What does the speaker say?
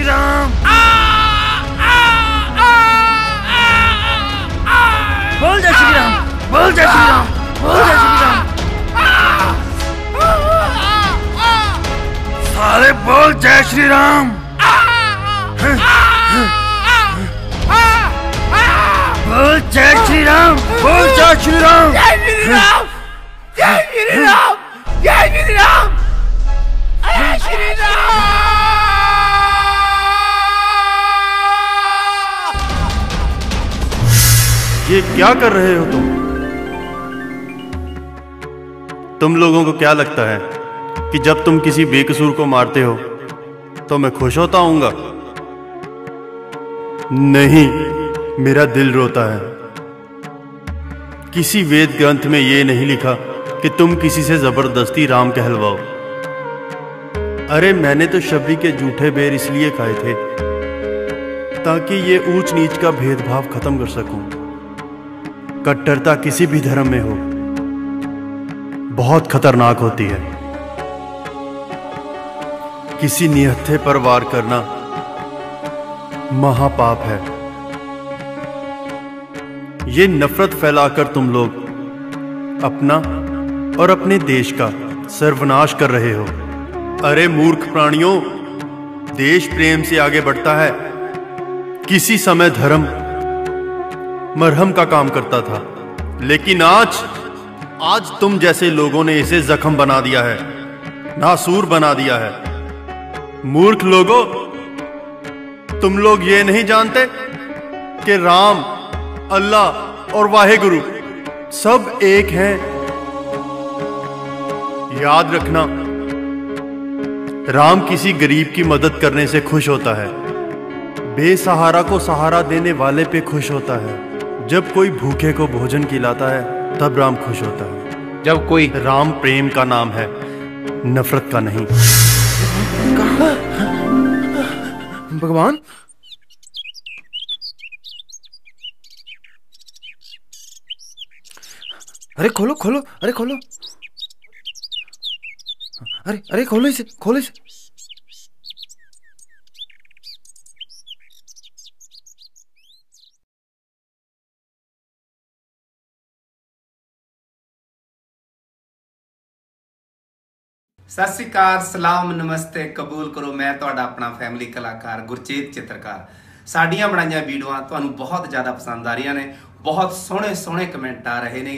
राम। बोल जय श्री राम, बोल जय श्री राम, बोल जय श्री राम। साले बोल जय श्री राम। बोल जय श्री राम, बोल जय श्री राम, जय श्री राम, जय श्री राम, जय श्री राम, जय श्री राम। ये क्या कर रहे हो तुम लोगों को क्या लगता है कि जब तुम किसी बेकसूर को मारते हो तो मैं खुश होता हूंगा? नहीं, मेरा दिल रोता है। किसी वेद ग्रंथ में यह नहीं लिखा कि तुम किसी से जबरदस्ती राम कहलवाओ। अरे मैंने तो शबरी के जूठे बेर इसलिए खाए थे ताकि ये ऊंच नीच का भेदभाव खत्म कर सकूं। कट्टरता किसी भी धर्म में हो बहुत खतरनाक होती है। किसी निहत्थे पर वार करना महापाप है। ये नफरत फैलाकर तुम लोग अपना और अपने देश का सर्वनाश कर रहे हो। अरे मूर्ख प्राणियों, देश प्रेम से आगे बढ़ता है। किसी समय धर्म मरहम का काम करता था, लेकिन आज तुम जैसे लोगों ने इसे जख्म बना दिया है, नासूर बना दिया है। मूर्ख लोगों, तुम लोग ये नहीं जानते कि राम, अल्लाह और वाहेगुरु सब एक हैं। याद रखना, राम किसी गरीब की मदद करने से खुश होता है, बेसहारा को सहारा देने वाले पे खुश होता है। जब कोई भूखे को भोजन खिलाता है तब राम खुश होता है। जब कोई राम प्रेम का नाम है, नफरत का नहीं। भगवान, अरे खोलो खोलो, अरे खोलो, अरे अरे खोलो इसे, खोलो इसे। सत श्री अकाल, सलाम, नमस्ते, कबूल करो। मैं तुहाडा अपना फैमिली कलाकार गुरजीत चित्रकार। साड़ियाँ बनाइया वीडियो तुहानू बहुत ज़्यादा पसंद आ रही ने, बहुत सोहने सोहने कमेंट आ रहे ने।